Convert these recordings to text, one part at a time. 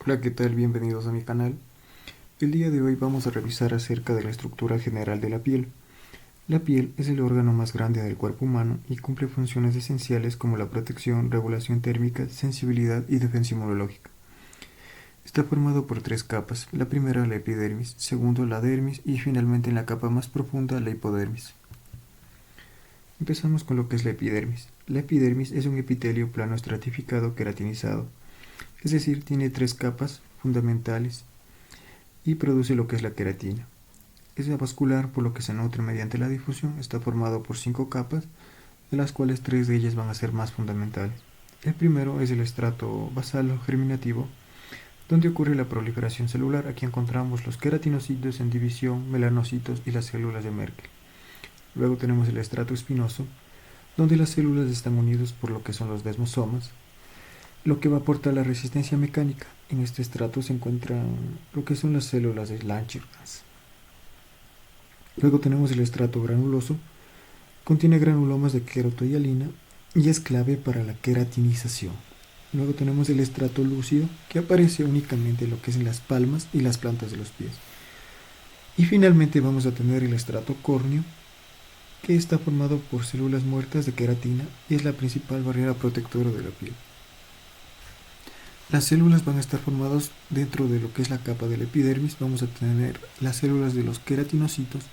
Hola, ¿qué tal? Bienvenidos a mi canal. El día de hoy vamos a revisar acerca de la estructura general de la piel. La piel es el órgano más grande del cuerpo humano y cumple funciones esenciales como la protección, regulación térmica, sensibilidad y defensa inmunológica. Está formado por tres capas: la primera la epidermis, segundo la dermis y finalmente en la capa más profunda la hipodermis. Empezamos con lo que es la epidermis. La epidermis es un epitelio plano estratificado queratinizado, es decir, tiene tres capas fundamentales y produce lo que es la queratina. Es avascular, por lo que se nutre mediante la difusión. Está formado por 5 capas, de las cuales 3 de ellas van a ser más fundamentales. El primero es el estrato basal o germinativo, donde ocurre la proliferación celular. Aquí encontramos los queratinocitos en división, melanocitos y las células de Merkel. Luego tenemos el estrato espinoso, donde las células están unidas por lo que son los desmosomas, lo que va a aportar la resistencia mecánica. En este estrato se encuentran lo que son las células de Langerhans. Luego tenemos el estrato granuloso, contiene granulomas de queratohialina y es clave para la queratinización. Luego tenemos el estrato lúcido, que aparece únicamente en lo que es en las palmas y las plantas de los pies. Y finalmente vamos a tener el estrato córneo, que está formado por células muertas de queratina y es la principal barrera protectora de la piel. Las células van a estar formadas dentro de lo que es la capa de la epidermis. Vamos a tener las células de los queratinocitos.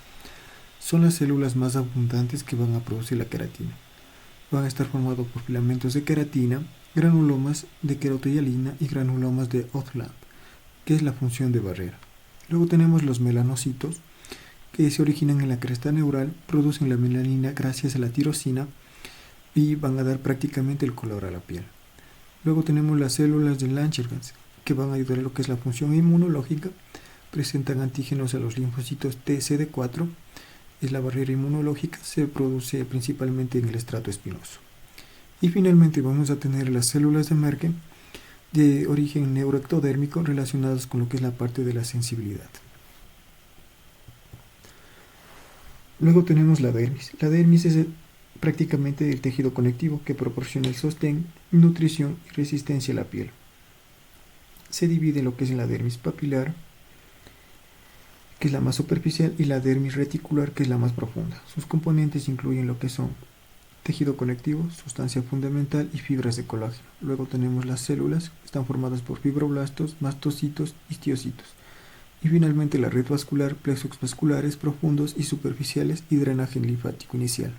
Son las células más abundantes que van a producir la queratina. Van a estar formados por filamentos de queratina, granulomas de queratohialina y granulomas de Othland, que es la función de barrera. Luego tenemos los melanocitos, que se originan en la cresta neural, producen la melanina gracias a la tirosina y van a dar prácticamente el color a la piel. Luego tenemos las células de Langerhans, que van a ayudar a lo que es la función inmunológica. Presentan antígenos a los linfocitos T CD4. Es la barrera inmunológica, se produce principalmente en el estrato espinoso. Y finalmente vamos a tener las células de Merkel, de origen neuroectodérmico, relacionadas con lo que es la parte de la sensibilidad. Luego tenemos la dermis. La dermis es prácticamente el tejido conectivo que proporciona el sostén, nutrición y resistencia a la piel. Se divide en lo que es la dermis papilar, que es la más superficial, y la dermis reticular, que es la más profunda. Sus componentes incluyen lo que son tejido conectivo, sustancia fundamental y fibras de colágeno. Luego tenemos las células, que están formadas por fibroblastos, mastocitos, histiocitos. Y finalmente la red vascular, plexos vasculares profundos y superficiales y drenaje linfático inicial.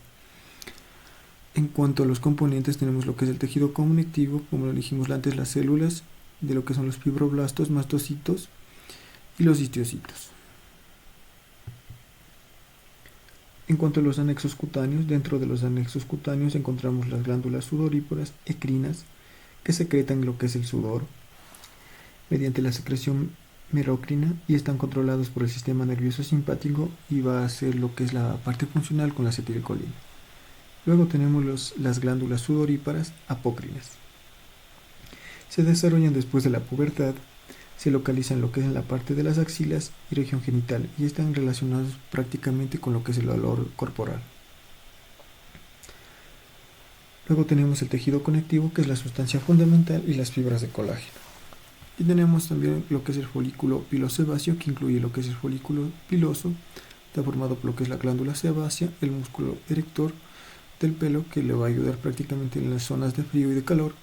En cuanto a los componentes, tenemos lo que es el tejido conectivo, como lo dijimos antes, las células de lo que son los fibroblastos, mastocitos y los histiocitos. En cuanto a los anexos cutáneos, dentro de los anexos cutáneos encontramos las glándulas sudoríparas ecrinas, que secretan lo que es el sudor mediante la secreción merocrina y están controlados por el sistema nervioso simpático y va a hacer lo que es la parte funcional con la acetilcolina. Luego tenemos las glándulas sudoríparas apócrinas. Se desarrollan después de la pubertad, se localizan lo que es en la parte de las axilas y región genital y están relacionados prácticamente con lo que es el olor corporal. Luego tenemos el tejido conectivo, que es la sustancia fundamental, y las fibras de colágeno. Y tenemos también lo que es el folículo pilosebáceo, que incluye lo que es el folículo piloso, está formado por lo que es la glándula sebácea, el músculo erector del pelo, que le va a ayudar prácticamente en las zonas de frío y de calor,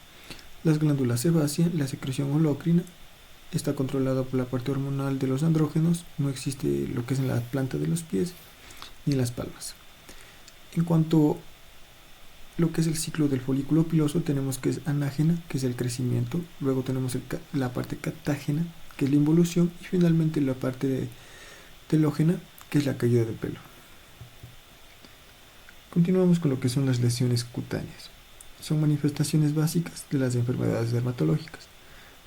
las glándulas sebáceas, la secreción holócrina, está controlada por la parte hormonal de los andrógenos, no existe lo que es en la planta de los pies ni en las palmas. En cuanto a lo que es el ciclo del folículo piloso, tenemos que es anágena, que es el crecimiento, luego tenemos la parte catágena, que es la involución, y finalmente la parte telógena, que es la caída de pelo. Continuamos con lo que son las lesiones cutáneas. Son manifestaciones básicas de las enfermedades dermatológicas.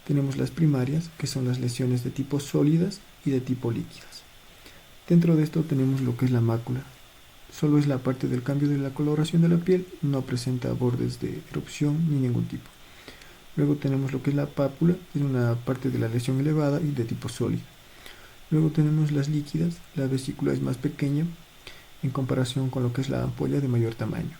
Tenemos las primarias, que son las lesiones de tipo sólidas y de tipo líquidas. Dentro de esto tenemos lo que es la mácula. Solo es la parte del cambio de la coloración de la piel, no presenta bordes de erupción ni ningún tipo. Luego tenemos lo que es la pápula, es una parte de la lesión elevada y de tipo sólido. Luego tenemos las líquidas, la vesícula es más pequeña en comparación con lo que es la ampolla de mayor tamaño.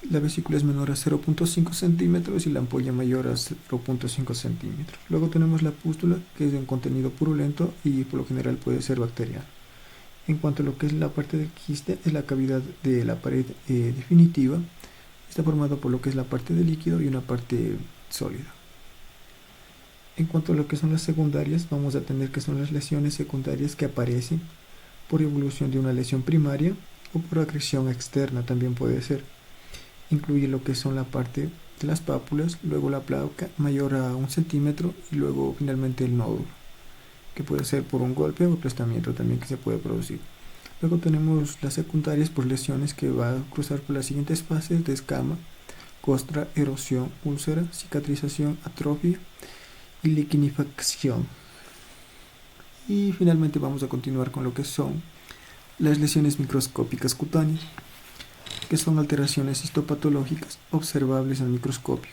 La vesícula es menor a 0.5 centímetros y la ampolla mayor a 0.5 centímetros. Luego tenemos la pústula, que es de un contenido purulento y por lo general puede ser bacteriano. En cuanto a lo que es la parte del quiste, es la cavidad de la pared definitiva. Está formado por lo que es la parte de líquido y una parte sólida. En cuanto a lo que son las secundarias, vamos a tener que son las lesiones secundarias que aparecen por evolución de una lesión primaria o por agresión externa, también puede ser. Incluye lo que son la parte de las pápulas, luego la placa mayor a 1 centímetro y luego finalmente el nódulo, que puede ser por un golpe o aplastamiento también que se puede producir. Luego tenemos las secundarias por lesiones que va a cruzar por las siguientes fases de escama, costra, erosión, úlcera, cicatrización, atrofia y liquinifacción. Y finalmente vamos a continuar con lo que son las lesiones microscópicas cutáneas, que son alteraciones histopatológicas observables al microscopio,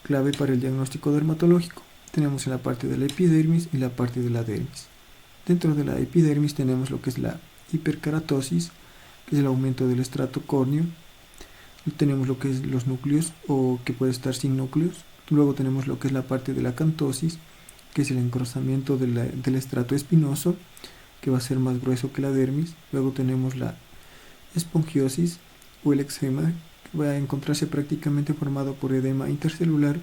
clave para el diagnóstico dermatológico. Tenemos en la parte de la epidermis y la parte de la dermis. Dentro de la epidermis tenemos lo que es la hiperkeratosis, que es el aumento del estrato córneo. Tenemos lo que es los núcleos o que puede estar sin núcleos. Luego tenemos lo que es la parte de la acantosis, que es el engrosamiento del estrato espinoso, que va a ser más grueso que la dermis. Luego tenemos la espongiosis o el eczema, que va a encontrarse prácticamente formado por edema intercelular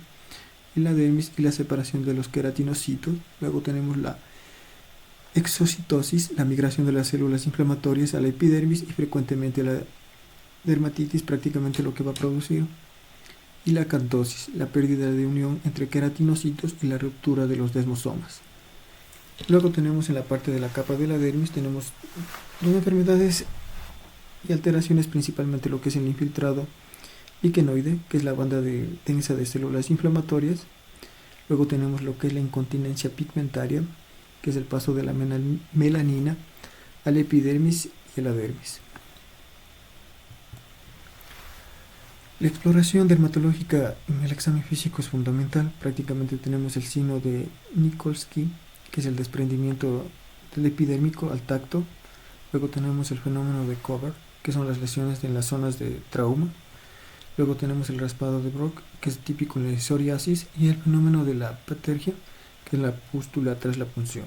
en la dermis y la separación de los queratinocitos. Luego tenemos la exocitosis, la migración de las células inflamatorias a la epidermis y frecuentemente la dermatitis, prácticamente lo que va a producir. Y la acantosis, la pérdida de unión entre queratinocitos y la ruptura de los desmosomas. Luego tenemos en la parte de la capa de la dermis, tenemos dos enfermedades y alteraciones, principalmente lo que es el infiltrado liquenoide, que es la banda densa de células inflamatorias. Luego tenemos lo que es la incontinencia pigmentaria, que es el paso de la melanina a la epidermis y a la dermis. La exploración dermatológica en el examen físico es fundamental. Prácticamente tenemos el signo de Nikolsky, que es el desprendimiento del epidérmico al tacto. Luego tenemos el fenómeno de Kovar, que son las lesiones en las zonas de trauma. Luego tenemos el raspado de Brock, que es típico en la psoriasis, y el fenómeno de la patergia, que es la pústula tras la punción.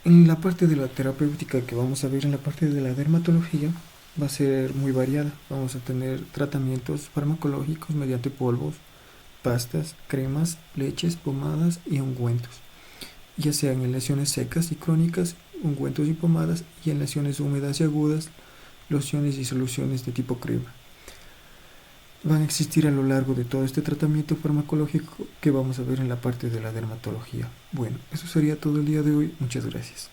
En la parte de la terapéutica que vamos a ver en la parte de la dermatología, va a ser muy variada. Vamos a tener tratamientos farmacológicos mediante polvos, pastas, cremas, leches, pomadas y ungüentos, ya sean en lesiones secas y crónicas, ungüentos y pomadas, y en lesiones húmedas y agudas, lociones y soluciones de tipo crema. Van a existir a lo largo de todo este tratamiento farmacológico que vamos a ver en la parte de la dermatología. Bueno, eso sería todo el día de hoy. Muchas gracias.